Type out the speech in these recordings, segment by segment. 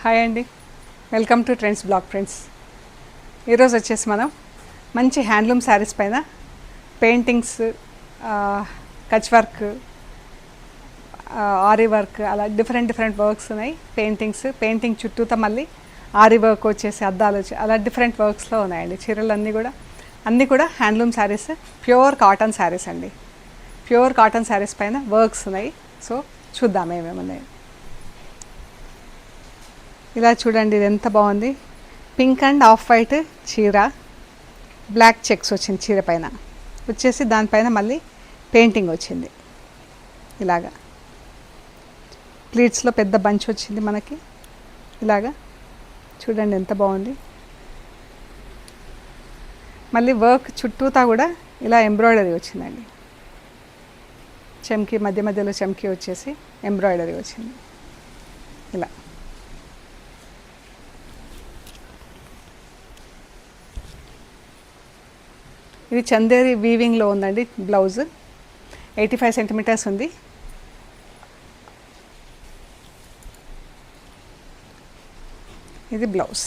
Hi అండి, welcome to trends blog friends. ఈరోజు వచ్చేసి మనం మంచి హ్యాండ్లూమ్ శారీస్ పైన paintings, Kutch work, ary work అలా డిఫరెంట్ వర్క్స్ ఉన్నాయి. పెయింటింగ్ చుట్టూతో మళ్ళీ ఆరీ వర్క్ వచ్చేసి అద్దాలు వచ్చి అలా డిఫరెంట్ వర్క్స్లో ఉన్నాయండి. చీరలు అన్నీ కూడా handloom saris, pure cotton saris అండి. ప్యూర్ కాటన్ శారీస్ పైన వర్క్స్ ఉన్నాయి. సో చూద్దాం ఏమేమి ఉన్నాయి. ఇలా చూడండి, ఇది ఎంత బాగుంది. పింక్ అండ్ ఆఫ్ వైట్ చీర, బ్లాక్ చెక్స్ వచ్చింది చీర పైన వచ్చేసి, దానిపైన మళ్ళీ పెయింటింగ్ వచ్చింది. ఇలాగా ప్లీట్స్లో పెద్ద బంచ్ వచ్చింది మనకి. ఇలాగా చూడండి ఎంత బాగుంది. మళ్ళీ వర్క్ చుట్టూతా కూడా ఇలా ఎంబ్రాయిడరీ వచ్చిందండి. చెమ్కి మధ్యలో చెమ్కి వచ్చేసి ఎంబ్రాయిడరీ వచ్చింది. ఇలా ఇది చందేరి వీవింగ్లో ఉందండి. బ్లౌజ్ 85 సెంటీమీటర్స్ ఉంది. ఇది బ్లౌజ్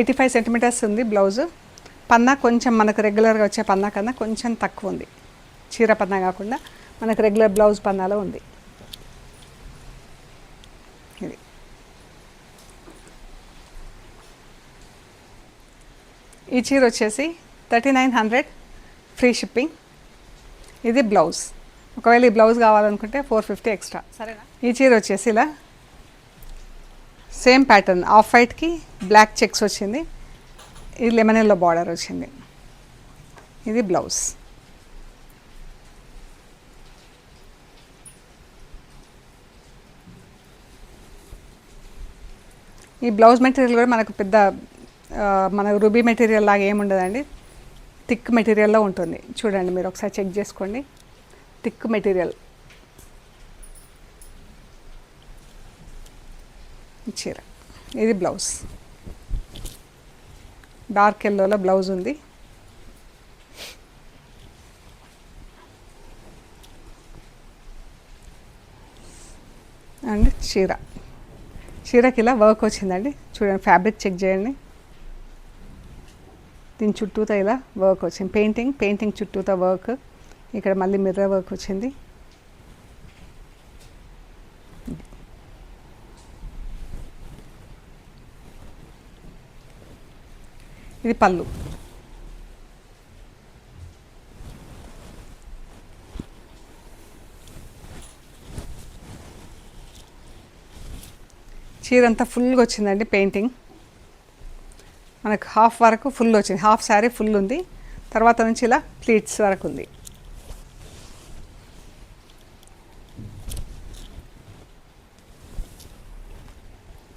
85 సెంటీమీటర్స్ ఉంది బ్లౌజ్. పన్నా కొంచెం మనకు రెగ్యులర్గా వచ్చే పన్నా కన్నా కొంచెం తక్కువ ఉంది. చీర పన్నా కాకుండా మనకు రెగ్యులర్ బ్లౌజ్ పన్నాలో ఉంది. ఇది ఈ చీర వచ్చేసి 3900 ఫ్రీ షిప్పింగ్. ఇది బ్లౌజ్. ఒకవేళ ఈ బ్లౌజ్ కావాలనుకుంటే 450 ఎక్స్ట్రా. సరేనా? ఈ చీర వచ్చేసి ఇలా సేమ్ ప్యాటర్న్, ఆఫ్ వైట్కి బ్లాక్ చెక్స్ వచ్చింది. ఇది లెమన్ ఎల్లో బార్డర్ వచ్చింది. ఇది బ్లౌజ్. ఈ బ్లౌజ్ మెటీరియల్ కూడా మనకు పెద్ద మన రూబీ మెటీరియల్ లాగా ఏముండదండి, థిక్ మెటీరియల్లో ఉంటుంది. చూడండి, మీరు ఒకసారి చెక్ చేసుకోండి. థిక్ మెటీరియల్ చీర. ఇది బ్లౌజ్. డార్క్ ఎల్లోలో బ్లౌజ్ ఉంది. అండ్ చీరకి ఇలా వర్క్ వచ్చిందండి. చూడండి, ఫ్యాబ్రిక్ చెక్ చేయండి. దీని చుట్టూతో ఇలా వర్క్ వచ్చింది. పెయింటింగ్ చుట్టూతో వర్క్. ఇక్కడ మళ్ళీ మిర్రర్ వర్క్ వచ్చింది. ఇది పళ్ళు. చీర అంతా ఫుల్గా వచ్చిందండి. పెయింటింగ్ మనకు హాఫ్ వరకు ఫుల్ వచ్చింది. హాఫ్ శారీ ఫుల్ ఉంది. తర్వాత నుంచి ఇలా ప్లీట్స్ వరకు ఉంది.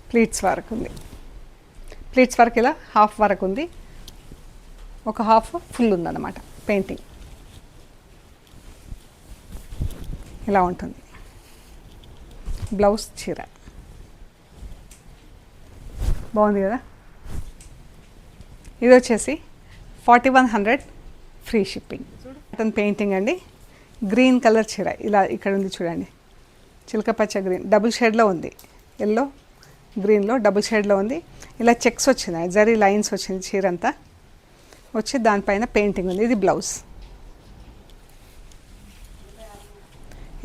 ప్లీట్స్ వరకు ఇలా హాఫ్ వరకు ఉంది. ఒక హాఫ్ ఫుల్ ఉందన్నమాట. పెయింటింగ్ ఇలా ఉంటుంది. బ్లౌజ్ చీర బాగుంది కదా. ఇది వచ్చేసి 4100 ఫ్రీ షిప్పింగ్. అతను పెయింటింగ్ అండి. గ్రీన్ కలర్ చీర ఇలా ఇక్కడ ఉంది చూడండి. చిలక పచ్చ గ్రీన్ డబుల్ షేడ్లో ఉంది. ఎల్లో గ్రీన్లో డబుల్ షేడ్లో ఉంది. ఇలా చెక్స్ వచ్చినాయి, జరీ లైన్స్ వచ్చింది చీర అంతా వచ్చి, దానిపైన పెయింటింగ్ ఉంది. ఇది బ్లౌజ్.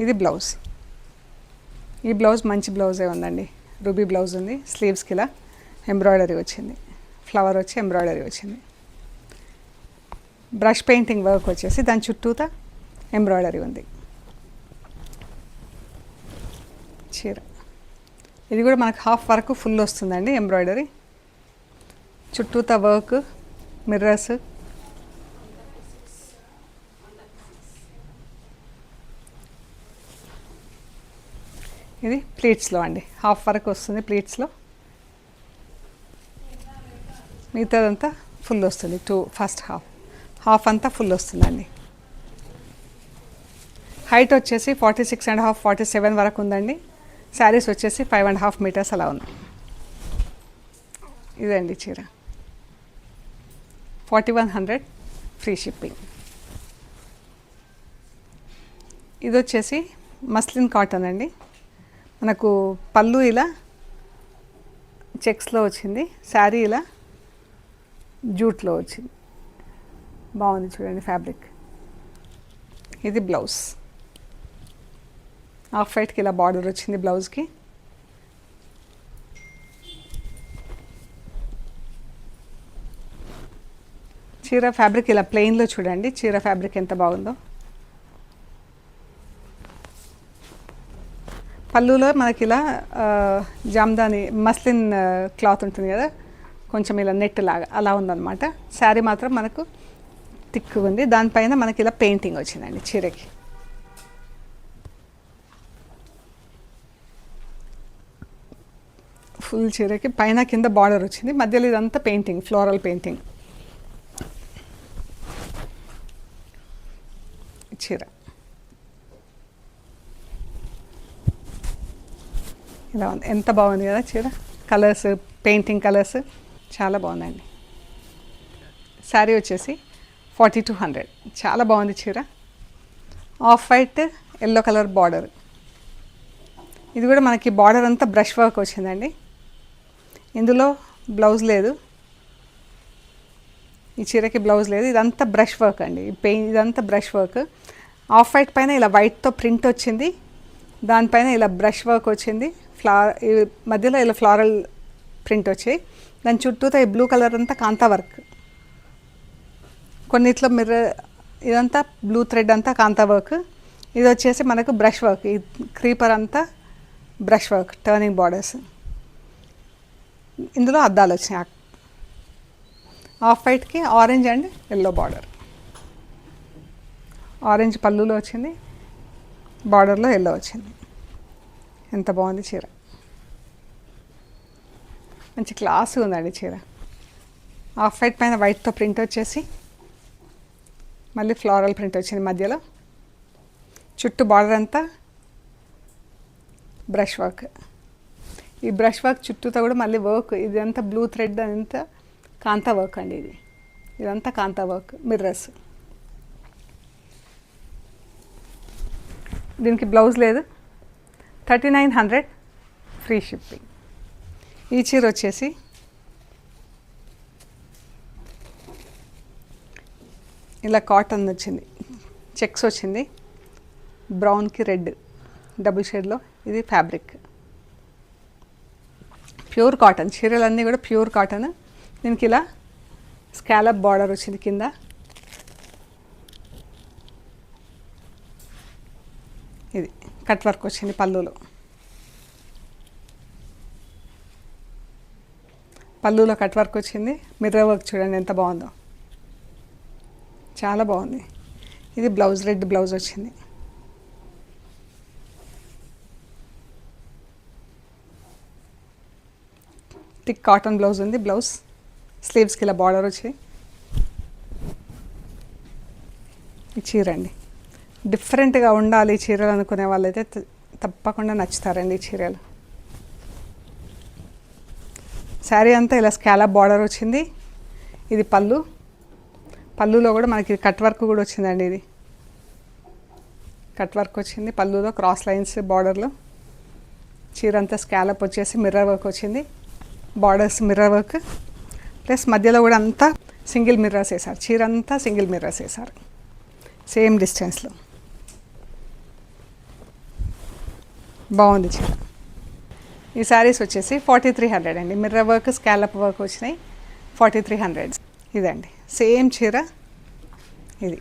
ఇది బ్లౌజ్. ఈ బ్లౌజ్ మంచి బ్లౌజే ఉందండి. రూబీ బ్లౌజ్ ఉంది. స్లీవ్స్కి ఇలా ఎంబ్రాయిడరీ వచ్చింది. ఫ్లవర్ వచ్చి ఎంబ్రాయిడరీ వచ్చింది. బ్రష్ పెయింటింగ్ వర్క్ వచ్చేసి దాని చుట్టూతా ఎంబ్రాయిడరీ ఉంది. చీర ఇది కూడా మనకు హాఫ్ వరకు ఫుల్ వస్తుందండి ఎంబ్రాయిడరీ. చుట్టూతా వర్క్, మిర్రర్స్. ఇది ప్లీట్స్లో అండి. హాఫ్ వరకు వస్తుంది ప్లీట్స్లో. మిగతాదంతా ఫుల్ వస్తుంది. ఫస్ట్ హాఫ్ అంతా ఫుల్ వస్తుందండి. హైట్ వచ్చేసి 46.5, 47 వరకు ఉందండి. శారీస్ వచ్చేసి 5.5 మీటర్స్ అలా ఉంది. ఇదండి చీర 4100 ఫ్రీ షిప్పింగ్. ఇది వచ్చేసి మస్లిన్ కాటన్ అండి. మనకు పళ్ళు ఇలా చెక్స్లో వచ్చింది, శారీ ఇలా జూట్లో వచ్చింది. బాగుంది చూడండి ఫ్యాబ్రిక్. ఇది బ్లౌజ్, హాఫ్ వైట్కి ఇలా బార్డర్ వచ్చింది బ్లౌజ్కి. చీర ఫ్యాబ్రిక్ ఇలా ప్లెయిన్లో చూడండి, చీర ఫ్యాబ్రిక్ ఎంత బాగుందో. పళ్ళులో మనకి ఇలా జామ్దాని మస్లిన్ క్లాత్ ఉంటుంది కదా, కొంచెం ఇలా నెట్ లాగా అలా ఉందన్నమాట. శారీ మాత్రం మనకు థిక్గా ఉంది, దానిపైన మనకి ఇలా పెయింటింగ్ వచ్చిందండి చీరకి. ఫుల్ చీరకి పైన కింద బార్డర్ వచ్చింది, మధ్యలో ఇదంతా పెయింటింగ్, ఫ్లోరల్ పెయింటింగ్. చీర ఇలా ఉంది, ఎంత బాగుంది కదా చీర. కలర్స్, పెయింటింగ్ కలర్స్ చాలా బాగుందండి. శారీ వచ్చేసి 4200, చాలా బాగుంది చీర. Off white yellow colour border. ఇది కూడా మనకి బార్డర్ అంతా బ్రష్ వర్క్ వచ్చిందండి. ఇందులో బ్లౌజ్ లేదు, ఈ చీరకి బ్లౌజ్ లేదు, ఇదంతా బ్రష్ వర్క్ అండి. ఇదంతా బ్రష్ వర్క్. ఆఫ్ వైట్ పైన ఇలా వైట్తో ప్రింట్ వచ్చింది, దానిపైన ఇలా బ్రష్ వర్క్ వచ్చింది, మధ్యలో ఇలా ఫ్లారల్ ప్రింట్ వచ్చాయి. దాని చుట్టూతో ఈ బ్లూ కలర్ అంతా కాంతా వర్క్, కొన్నిట్లో మిర్రర్, ఇదంతా బ్లూ థ్రెడ్ అంతా కాంతా వర్క్. ఇది వచ్చేసి మనకు బ్రష్ వర్క్, ఈ క్రీపర్ అంతా బ్రష్ వర్క్, టర్నింగ్ బార్డర్స్. ఇందులో అద్దాలు వచ్చినాయి. ఆఫ్ వైట్కి orange and yellow border. Orange పళ్ళులో వచ్చింది, బార్డర్లో ఎల్లో వచ్చింది. ఎంత బాగుంది చీర, మంచి క్లాస్ ఉందండి చీర. ఆఫ్ వైట్ పైన వైట్తో ప్రింట్ వచ్చేసి మళ్ళీ ఫ్లోరల్ ప్రింట్ వచ్చింది మధ్యలో. చుట్టూ బార్డర్ అంతా బ్రష్ వర్క్. ఈ బ్రష్ వర్క్ చుట్టూతో కూడా మళ్ళీ వర్క్, ఇదంతా బ్లూ థ్రెడ్ అంతా కాంతా వర్క్ అండి. ఇదంతా కాంతా వర్క్, మిర్రర్స్. దీనికి బ్లౌజ్ లేదు. 3900 ఫ్రీ షిప్పింగ్. ఈ చీర వచ్చేసి ఇలా కాటన్ వచ్చింది, చెక్స్ వచ్చింది, బ్రౌన్కి రెడ్ డబుల్ షేడ్లో. ఇది ఫ్యాబ్రిక్ ప్యూర్ కాటన్. చీరలన్నీ కూడా ప్యూర్ కాటన్. దీనికి ఇలా స్కాలప్ బార్డర్ వచ్చింది కింద. ఇది కట్ వర్క్ వచ్చింది పళ్ళులో. పళ్ళులో కట్ వర్క్ వచ్చింది, మిర్రర్ వర్క్ చూడండి ఎంత బాగుందో, చాలా బాగుంది. ఇది బ్లౌజ్, రెడ్ బ్లౌజ్ వచ్చింది. థిక్ కాటన్ బ్లౌజ్ ఉంది. బ్లౌజ్ స్లీవ్స్కి ఇలా బార్డర్ వచ్చి. ఈ చీర అండి, డిఫరెంట్గా ఉండాలి చీరలు అనుకునే వాళ్ళైతే తప్పకుండా నచ్చుతారండి ఈ చీరలు. శారీ అంతా ఇలా స్కాలప్ బార్డర్ వచ్చింది. ఇది పళ్ళు, పళ్ళులో కూడా మనకి కట్ వర్క్ కూడా వచ్చిందండి. ఇది కట్ వర్క్ వచ్చింది పళ్ళులో, క్రాస్ లైన్స్ బార్డర్లో. చీర అంతా స్కాలప్ వచ్చేసి మిర్రర్ వర్క్ వచ్చింది, బార్డర్స్ మిర్రర్ వర్క్, ప్లస్ మధ్యలో కూడా అంతా సింగిల్ మిర్రర్స్ వేశారు. చీర అంతా సింగిల్ మిర్రర్స్ వేశారు సేమ్ డిస్టెన్స్లో. బాగుంది చీర. ఈ శారీస్ వచ్చేసి 4300 అండి. మిర్రర్ వర్క్, స్కాలప్ వర్క్ వచ్చినాయి. 4300 ఇదండి. సేమ్ చీర ఇది.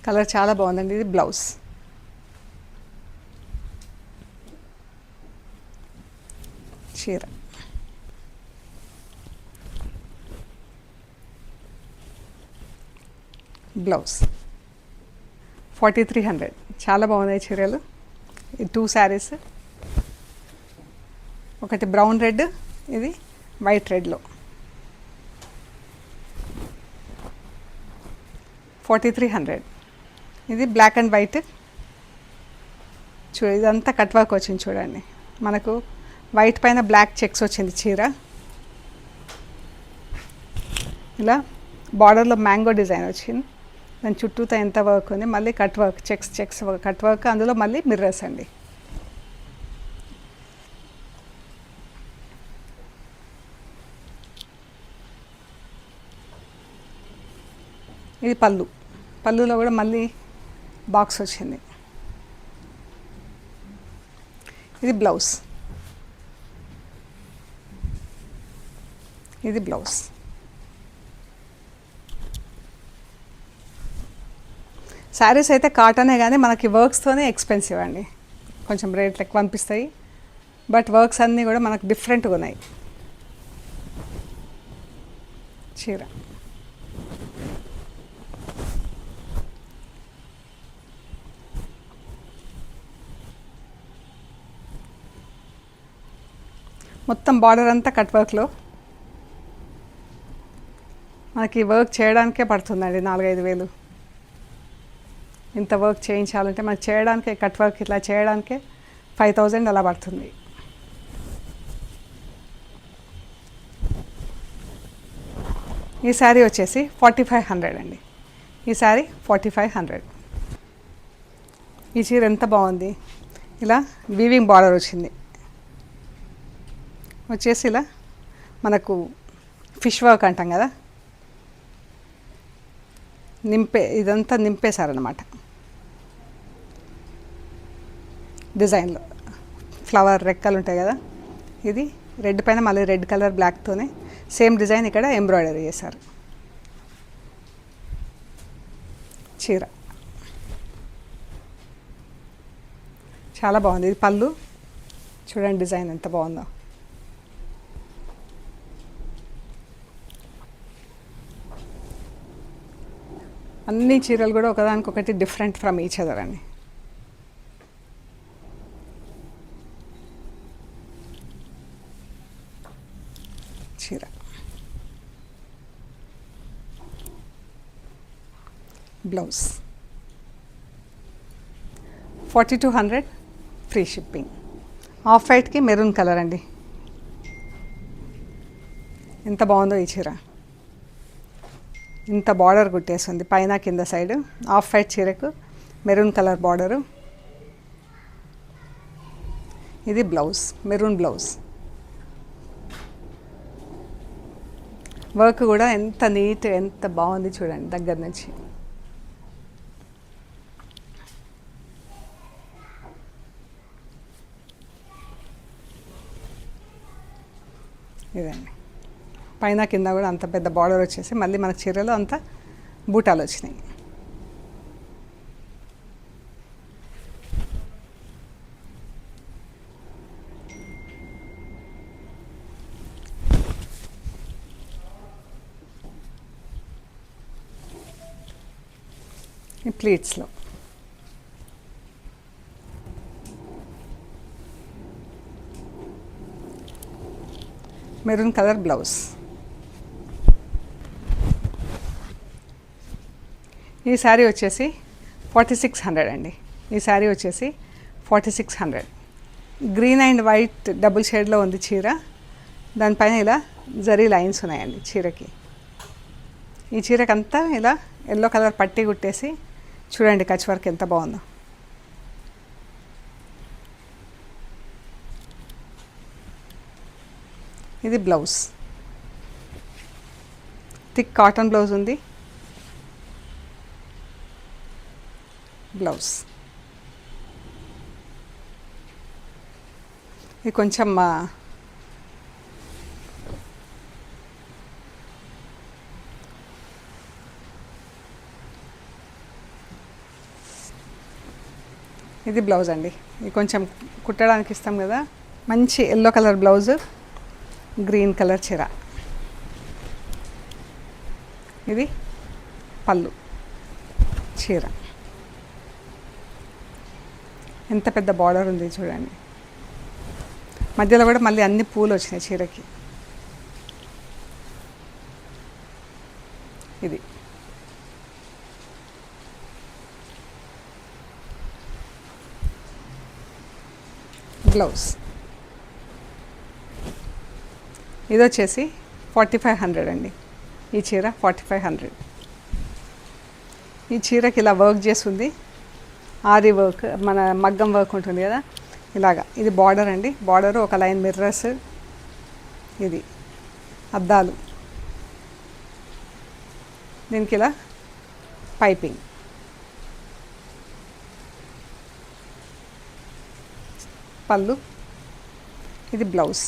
కలర్ చాలా బాగుందండి. ఇది బ్లౌజ్. చీర బ్లౌజ్ 4300. చాలా బాగున్నాయి చీరలు. ఈ 2 శారీస్, ఒకటి బ్రౌన్ రెడ్, ఇది వైట్ రెడ్లో. 4300. ఇది బ్లాక్ అండ్ వైట్. ఇదంతా కట్ వర్క్ వచ్చింది చూడండి. మనకు వైట్ పైన బ్లాక్ చెక్స్ వచ్చింది చీర. ఇలా బార్డర్లో మ్యాంగో డిజైన్ వచ్చింది, దాని చుట్టూతో ఎంత వర్క్ ఉంది, మళ్ళీ cut work, checks cut work, అందులో మళ్ళీ మిర్రర్స్ అండి. ఇది పళ్ళులో కూడా మళ్ళీ బాక్స్ వచ్చింది. ఇది బ్లౌజ్, ఇది బ్లౌజ్. శారీస్ అయితే కాటనే కానీ మనకి వర్క్స్తోనే ఎక్స్పెన్సివ్ అండి, కొంచెం రేట్లు ఎక్కువ అనిపిస్తాయి, బట్ వర్క్స్ అన్నీ కూడా మనకు డిఫరెంట్గా ఉన్నాయి. చీర మొత్తం బార్డర్ అంతా కట్ వర్క్లో, మనకి వర్క్ చేయడానికే పడుతుందండి 4-5 వేలు. ఇంత వర్క్ చేయించాలంటే మనకి చేయడానికే, కట్ వర్క్ ఇట్లా చేయడానికే 5000 అలా పడుతుంది. ఈ శారీ వచ్చేసి 4500 అండి. ఈ శారీ 4500. ఈ చీర ఎంత బాగుంది, ఇలా వీవింగ్ బార్డర్ వచ్చింది, వచ్చేసి ఇలా మనకు ఫిష్ వర్క్ అంటాం కదా, ఇదంతా నింపేశారనమాట డిజైన్లో. ఫ్లవర్ రెక్కలు ఉంటాయి కదా, ఇది రెడ్ పైన మళ్ళీ రెడ్ కలర్ బ్లాక్తోనే సేమ్ డిజైన్ ఇక్కడ ఎంబ్రాయిడరీ చేశారు. చీర చాలా బాగుంది. ఇది పళ్ళు చూడండి, డిజైన్ ఎంత బాగుందో. అన్ని చీరలు కూడా ఒకదానికొకటి డిఫరెంట్ ఫ్రమ్ ఈచ్ అదర్ అండి. చీర బ్లౌజ్ 4200 ఫ్రీ షిప్పింగ్. ఆఫ్ వైట్కి మెరూన్ కలర్ అండి, ఎంత బాగుందో ఈ చీర. ఇంత బార్డర్ కుట్టేస్తుంది పైన కింద సైడ్. ఆఫ్ వైట్ చీరకు మెరూన్ కలర్ బార్డరు. ఇది బ్లౌజ్, మెరూన్ బ్లౌజ్. వర్క్ కూడా ఎంత నీట్, ఎంత బాగుంది చూడండి దగ్గర నుంచి. ఇదండి, పైన కింద కూడా అంత పెద్ద బార్డర్ వచ్చేసి మళ్ళీ మన చీరలో అంత బూటాలు వచ్చినాయి. ఈ ప్లీట్స్లో మెరూన్ కలర్ బ్లౌజ్. ఈ శారీ వచ్చేసి 4600 అండి. ఈ శారీ వచ్చేసి 4600. గ్రీన్ అండ్ వైట్ డబుల్ షేడ్లో ఉంది చీర. దానిపైన ఇలా జరీ లైన్స్ ఉన్నాయండి చీరకి. ఈ చీరకంతా ఇలా ఎల్లో కలర్ పట్టీ కుట్టేసి చూడండి కచ్ వర్క్ ఎంత బాగుందో. ఇది బ్లౌజ్, థిక్ కాటన్ బ్లౌజ్ ఉంది. బ్లౌజ్ ఇది కొంచెం ఇది బ్లౌజ్ అండి. ఇది కొంచెం కుట్టడానికి ఇస్తాం కదా, మంచి yellow colour blouse, green colour చీర. ఇది పళ్ళు చీర. ఎంత పెద్ద బార్డర్ ఉంది చూడండి. మధ్యలో కూడా మళ్ళీ అన్ని పూలు వచ్చినాయి చీరకి. ఇది బ్లౌజ్. ఇది వచ్చేసి 4500 అండి. ఈ చీర 4500. ఈ చీరకి ఇలా వర్క్ చేస్తుంది, ఆది వర్క్, మన మగ్గం వర్క్ ఉంటుంది కదా ఇలాగా. ఇది బార్డర్ అండి, బార్డర్ ఒక లైన్ మిర్రర్స్, ఇది అద్దాలు, దీనికి ఇలా పైపింగ్. పళ్ళు, ఇది బ్లౌజ్.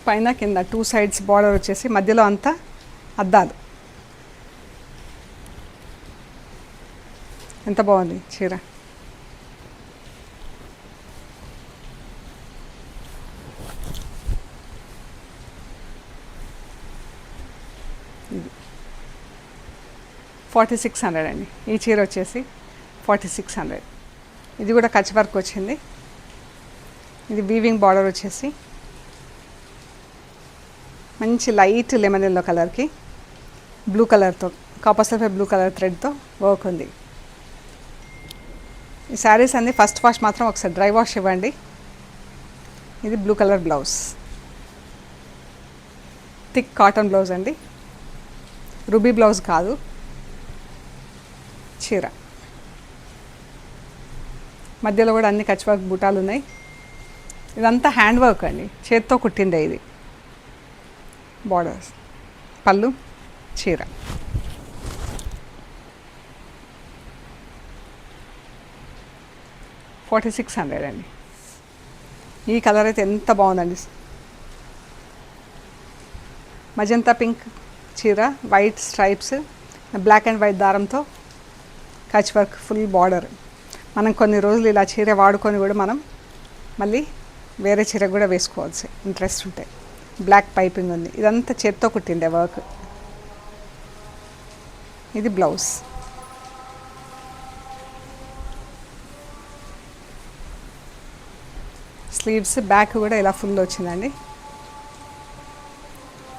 పైన కింద 2 సైడ్స్ బార్డర్ వచ్చేసి మధ్యలో అంతా అద్దాలు. ఎంత బాగుంది చీర. ఇది 4600 అండి. ఈ చీర వచ్చేసి 4600. ఇది కూడా కచ్ వర్క్ వచ్చింది. ఇది వీవింగ్ బార్డర్ వచ్చేసి మంచి లైట్ లెమన్ ఎల్లో కలర్కి బ్లూ కలర్తో, కాపర్ సల్ఫేట్ బ్లూ కలర్ థ్రెడ్తో వర్క్ ఉంది. ఈ శారీస్ అన్నీ ఫస్ట్ వాష్ మాత్రం ఒకసారి డ్రై వాష్ ఇవ్వండి. ఇది blue colour blouse, thick cotton blouse అండి, రూబీ బ్లౌజ్ కాదు. చీర మధ్యలో కూడా అన్ని కచ్ వర్క్ బూటాలు ఉన్నాయి. ఇదంతా హ్యాండ్ వర్క్ అండి, చేత్తో కుట్టిందే ఇది. బార్డర్స్, పళ్ళు, చీర. $4600 అండి. ఈ కలర్ అయితే ఎంత బాగుందండి. మజంతా పింక్ చీర, white stripes, black and white దారంతో కచ్ వర్క్, ఫుల్ బార్డర్. మనం కొన్ని రోజులు ఇలా చీర వాడుకొని కూడా మనం మళ్ళీ వేరే చీర కూడా వేసుకోవచ్చు ఇంట్రెస్ట్ ఉంటే. బ్లాక్ పైపింగ్ ఉంది, ఇదంతా చేత్తో కుట్టిందే వర్క్. ఇది బ్లౌజ్. స్లీవ్స్, బ్యాక్ కూడా ఇలా ఫుల్ వచ్చిందండి.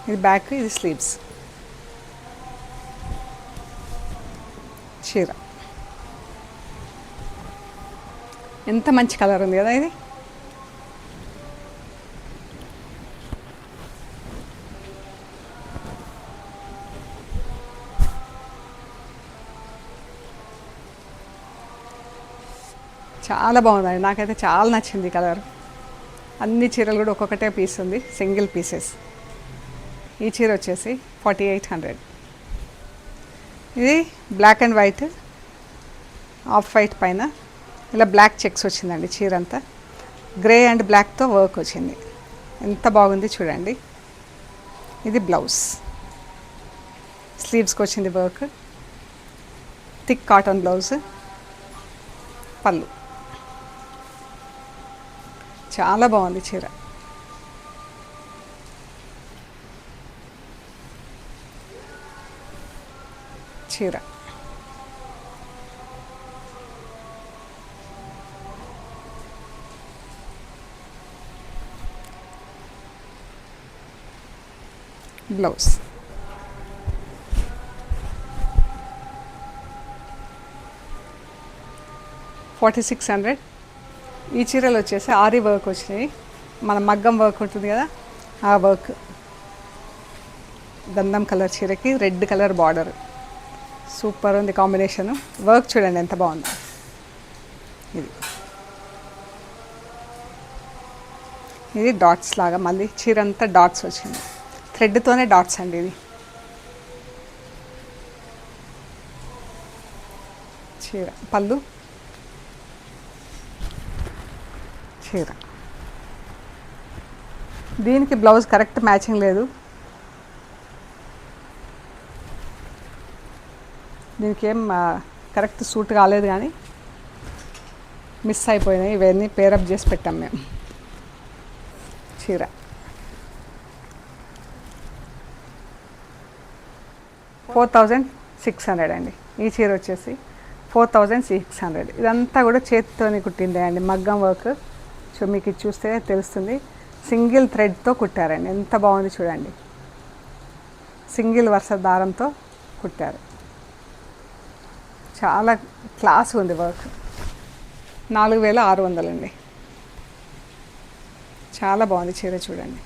ఇది బ్యాక్, ఇది స్లీవ్స్. చీర ఎంత మంచి కలర్ ఉంది కదా ఇది. చాలా బాగుందండి, నాకైతే చాలా నచ్చింది కలర్. అన్ని చీరలు కూడా ఒక్కొక్కటే పీస్ ఉంది, సింగిల్ పీసెస్. ఈ చీర వచ్చేసి 4800. ఇది black and white, off white పైన ఇలా బ్లాక్ చెక్స్ వచ్చిందండి. చీర అంతా గ్రే అండ్ బ్లాక్తో వర్క్ వచ్చింది, ఎంత బాగుంది చూడండి. ఇది బ్లౌజ్, స్లీవ్స్కి వచ్చింది వర్క్, థిక్ కాటన్ బ్లౌజ్. పళ్ళు, చాలా బాగుంది చీర. చీర బ్లౌజ్. $4600. ఈ చీరలు వచ్చేసి ఆరి వర్క్ వచ్చినాయి, మన మగ్గం వర్క్ ఉంటుంది కదా ఆ వర్క్. గంధం కలర్ చీరకి రెడ్ కలర్ బార్డర్, సూపర్ ఉంది కాంబినేషను. వర్క్ చూడండి ఎంత బాగుందో. ఇది డాట్స్ లాగా, మళ్ళీ చీర అంతా డాట్స్ వచ్చింది, థ్రెడ్తోనే డాట్స్ అండి. ఇది చీర, పళ్ళు, చీర. దీనికి బ్లౌజ్ కరెక్ట్ మ్యాచింగ్ లేదు, దీనికి ఏం కరెక్ట్ సూట్ కాలేదు, కానీ మిస్ అయిపోయినాయి. ఇవన్నీ పేరప్ చేసి పెట్టాం మేము. చీర $4600 అండి. ఈ చీర వచ్చేసి 4600. ఇదంతా కూడా చేతితోనే కుట్టిందే అండి, మగ్గం వర్క్. సో మీకు ఇది చూస్తే తెలుస్తుంది, సింగిల్ థ్రెడ్తో కుట్టారండి. ఎంత బాగుంది చూడండి, సింగిల్ వరుస దారంతో కుట్టారు. చాలా క్లాస్ ఉంది వర్క్. 4600 అండి. చాలా బాగుంది చీర చూడండి.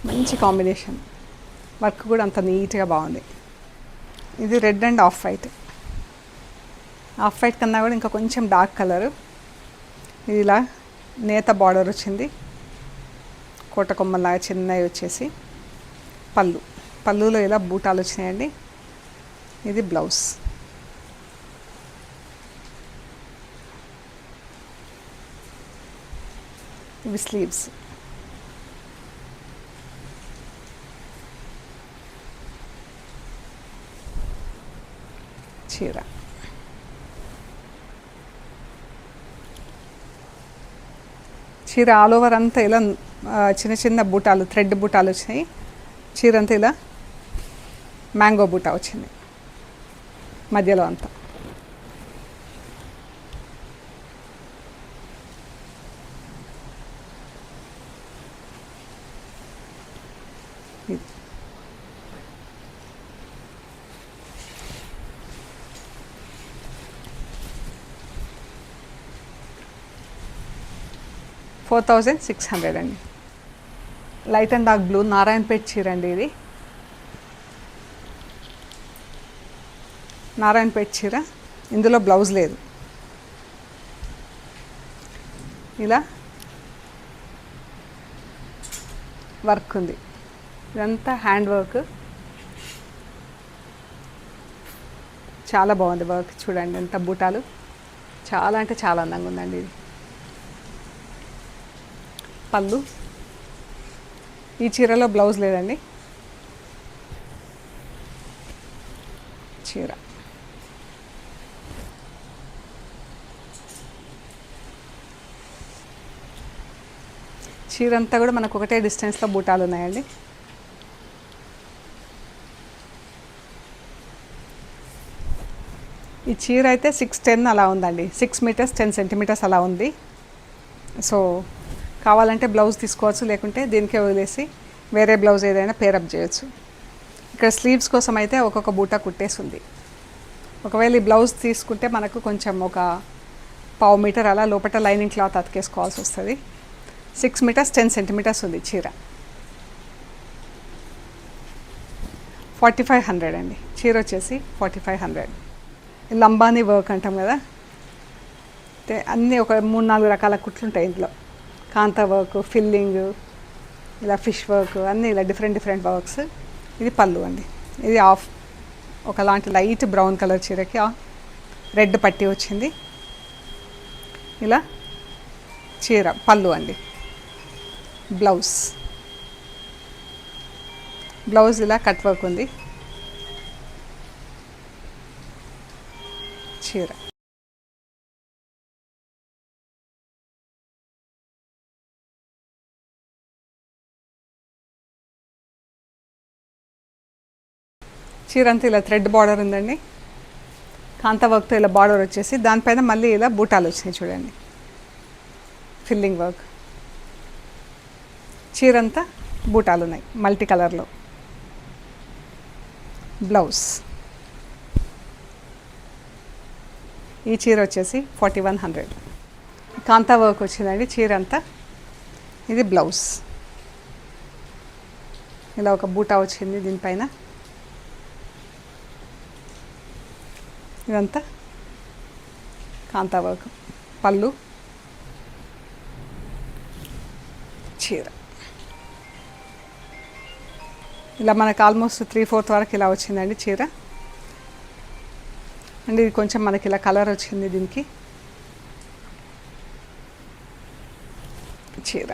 మంచి కాంబినేషన్, వర్క్ కూడా అంత నీట్గా బాగుంది. ఇది red and off white. Off white కన్నా కూడా ఇంకా కొంచెం డార్క్ కలరు. ఇది ఇలా నేత బార్డర్ వచ్చింది, కోట కొమ్మలాగా చిన్నవి వచ్చేసి. పళ్ళులో ఇలా బూటాలు వచ్చినాయండి. ఇది బ్లౌజ్. ఇవి స్లీవ్స్. చీర ఆల్ ఓవర్ అంతా ఇలా చిన్న చిన్న బూటాలు, థ్రెడ్ బూటాలు వచ్చినాయి. చీర అంతా ఇలా మ్యాంగో బూటా వచ్చింది మధ్యలో అంతా. $4600 అండి. Light and dark blue Narayanpet చీర అండి. ఇది నారాయణపేట్ చీర. ఇందులో బ్లౌజ్ లేదు. ఇలా వర్క్ ఉంది. ఇదంతా హ్యాండ్ వర్క్. చాలా బాగుంది వర్క్ చూడండి. ఎంత బూటాలు, చాలా అంటే చాలా అందంగా ఉందండి. ఇది పళ్ళు. ఈ చీరలో బ్లౌజ్ లేదండి. చీర అంతా కూడా మనకు ఒకటే డిస్టెన్స్లో బూటాలు ఉన్నాయండి. ఈ చీర అయితే 6'10" అలా ఉందండి. 6 మీటర్స్ 10 సెంటీమీటర్స్ అలా ఉంది. సో కావాలంటే బ్లౌజ్ తీసుకోవచ్చు, లేకుంటే దీనికే వదిలేసి వేరే బ్లౌజ్ ఏదైనా పేరప్ చేయొచ్చు. ఇక్కడ స్లీవ్స్ కోసం అయితే ఒక్కొక్క బూటా కుట్టేసి ఉంది. ఒకవేళ ఈ బ్లౌజ్ తీసుకుంటే మనకు కొంచెం ఒక 1/2 మీటర్ అలా లోపల లైనింగ్ క్లాత్ అతికేసుకోవాల్సి వస్తుంది. 6 మీటర్స్ 10 సెంటీమీటర్స్ ఉంది చీర. 4500 అండి. చీర వచ్చేసి 4500. లంబానీ వర్క్ అంటాం కదా, అంటే అన్నీ ఒక 3-4 రకాల కుట్లు ఉంటాయి ఇందులో. కాంతా వర్క్, ఫిల్లింగ్, ఇలా ఫిష్ వర్క్, అన్నీ ఇలా డిఫరెంట్ వర్క్స్. ఇది పళ్ళు అండి. ఇది ఒకలాంటి లైట్ బ్రౌన్ కలర్ చీరకి రెడ్ పట్టీ వచ్చింది. ఇలా చీర పళ్ళు అండి. బ్లౌజ్ ఇలా కట్ వర్క్ ఉంది. చీర అంతా ఇలా థ్రెడ్ బార్డర్ ఉందండి. కాంతా వర్క్తో ఇలా బార్డర్ వచ్చేసి దానిపైన మళ్ళీ ఇలా బూటాలు వచ్చినాయి చూడండి. Filling work. చీర అంతా బూటాలు ఉన్నాయి మల్టీ కలర్లో. బ్లౌజ్. ఈ చీర వచ్చేసి 4100. కాంతా వర్క్ వచ్చిందండి చీర అంతా. ఇది బ్లౌజ్. ఇలా ఒక బూటా వచ్చింది దీనిపైన. ఇదంతా కాంతా వర్క్. పళ్ళు, చీర. ఇలా మనకు ఆల్మోస్ట్ 3/4 వరకు ఇలా వచ్చిందండి చీర. అండ్ ఇది కొంచెం మనకి ఇలా కలర్ వచ్చింది దీనికి. చీర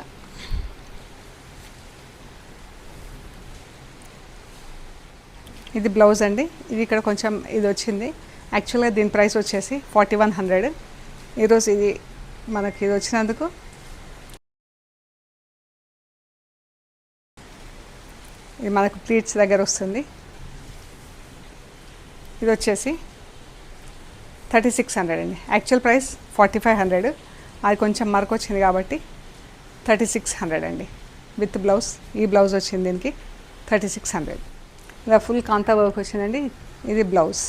ఇది బ్లౌజ్ అండి. ఇది ఇక్కడ కొంచెం ఇది వచ్చింది. యాక్చువల్గా దీని ప్రైస్ వచ్చేసి 4100. ఈరోజు ఇది మనకి ఇది వచ్చినందుకు ఇది మనకు ప్లీట్స్ దగ్గర వస్తుంది. ఇది వచ్చేసి 3600 అండి. Actual price 4500. అది కొంచెం మరకు వచ్చింది కాబట్టి 3600 అండి. With blouse. ఈ బ్లౌజ్ వచ్చింది దీనికి 3600. ఇలా ఫుల్ కాంతా వర్క్ వచ్చిందండి. ఇది బ్లౌజ్.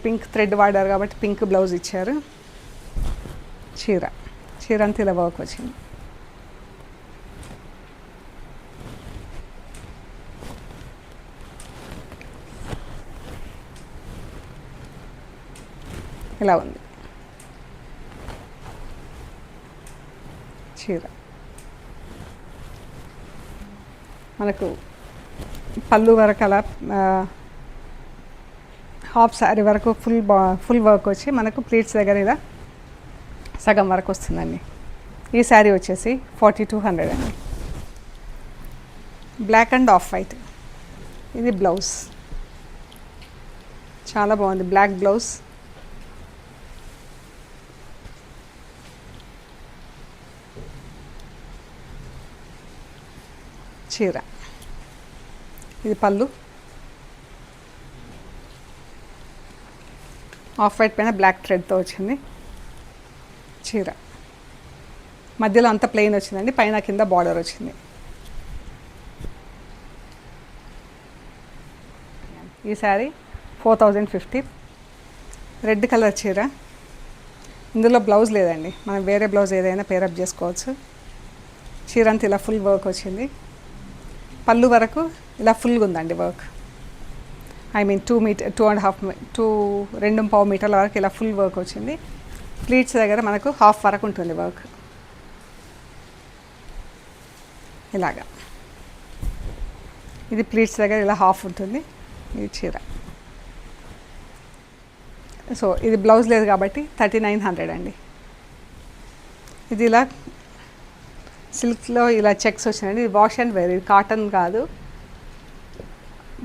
పింక్ థ్రెడ్ వాడారు కాబట్టి పింక్ బ్లౌజ్ ఇచ్చారు. చీర అంతా ఇలా వర్క్ వచ్చింది. ఇలా ఉంది చీర. మనకు పళ్ళు వరకు అలా హాఫ్ శారీ వరకు ఫుల్ వర్క్ వచ్చి మనకు ప్లీట్స్ దగ్గర ఇలా సగం వరకు వస్తుందండి. ఈ శారీ వచ్చేసి 4200 అండి. Black and off white. ఇది బ్లౌజ్. చాలా బాగుంది. Black blouse. చీర. ఇది పళ్ళు. ఆఫ్ వైట్ పైన బ్లాక్ థ్రెడ్తో వచ్చింది చీర. మధ్యలో అంతా ప్లెయిన్ వచ్చిందండి. పైన కింద బార్డర్ వచ్చింది. ఈ శారీ 4050. రెడ్ కలర్ చీర. ఇందులో బ్లౌజ్ లేదండి. మనం వేరే బ్లౌజ్ ఏదైనా పేరప్ చేసుకోవచ్చు. చీర అంతా ఇలా ఫుల్ వర్క్ వచ్చింది. పళ్ళు వరకు ఇలా ఫుల్గా ఉందండి వర్క్. ఐ మీన్ 2 మీటర్ల వరకు ఇలా ఫుల్ వర్క్ వచ్చింది. ప్లీట్స్ దగ్గర మనకు హాఫ్ వరకు ఉంటుంది వర్క్. ఇలాగా ఇది ప్లీట్స్ దగ్గర ఇలా హాఫ్ ఉంటుంది. ఇది చీర. సో ఇది బ్లౌజ్ లేదు కాబట్టి 3900 అండి. ఇది ఇలా సిల్క్లో ఇలా చెక్స్ వచ్చినాయండి. ఇది వాష్ అండ్ వేర్. ఇది కాటన్ కాదు,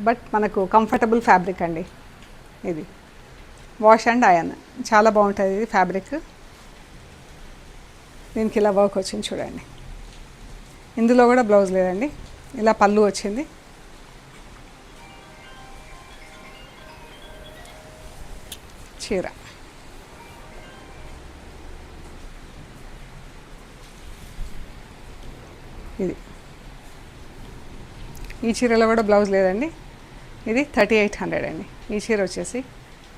బట్ మనకు కంఫర్టబుల్ ఫ్యాబ్రిక్ అండి. ఇది వాష్ అండ్ ఐరన్. చాలా బాగుంటుంది ఇది ఫ్యాబ్రిక్. దీనికి ఇలా వర్క్ వచ్చింది చూడండి. ఇందులో కూడా బ్లౌజ్ లేదండి. ఇలా పళ్ళు వచ్చింది. చీర. ఇది ఈ చీరలో కూడా బ్లౌజ్ లేదండి. ఇది 3800 అండి. ఈ చీర వచ్చేసి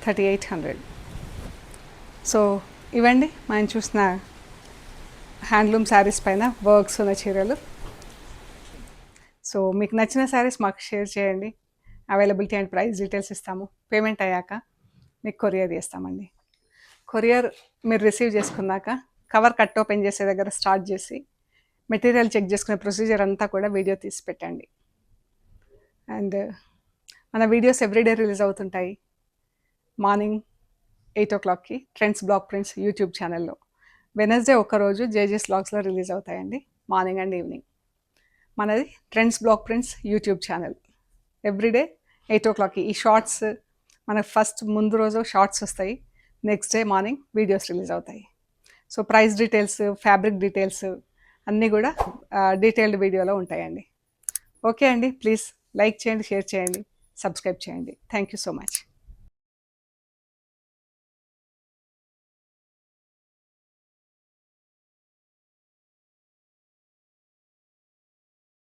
3800. సో ఇవండి మనం చూసిన హ్యాండ్లూమ్ శారీస్ పైన వర్క్స్ ఉన్న చీరలు. సో మీకు నచ్చిన శారీస్ మాకు షేర్ చేయండి. అవైలబిలిటీ అండ్ ప్రైస్ డీటెయిల్స్ ఇస్తాము. పేమెంట్ అయ్యాక మీకు కొరియర్ చేస్తామండి. కొరియర్ మీరు రిసీవ్ చేసుకున్నాక కవర్ కట్ ఓపెన్ చేసే దగ్గర స్టార్ట్ చేసి మెటీరియల్ చెక్ చేసుకునే ప్రొసీజర్ అంతా కూడా వీడియో తీసి పెట్టండి. అండ్ మన వీడియోస్ ఎవ్రీడే రిలీజ్ అవుతుంటాయి. మార్నింగ్ 8 o'clockకి ట్రెండ్స్ బ్లాక్ ప్రింట్స్ యూట్యూబ్ ఛానల్లో. వెనస్డే ఒక్కరోజు జేజెస్ బ్లాగ్స్లో రిలీజ్ అవుతాయండి, మార్నింగ్ అండ్ ఈవినింగ్. మనది Trends Block Prints YouTube channel. Everyday 8 o'clockకి ఈ షార్ట్స్ మనకు ఫస్ట్ ముందు రోజు షార్ట్స్ వస్తాయి. Next day morning videos release అవుతాయి. So price details, fabric details అన్నీ కూడా డీటెయిల్డ్ వీడియోలో ఉంటాయండి. ఓకే అండి, ప్లీజ్ లైక్ చేయండి, షేర్ చేయండి, సబ్స్క్రైబ్ చేయండి. Thank you so much.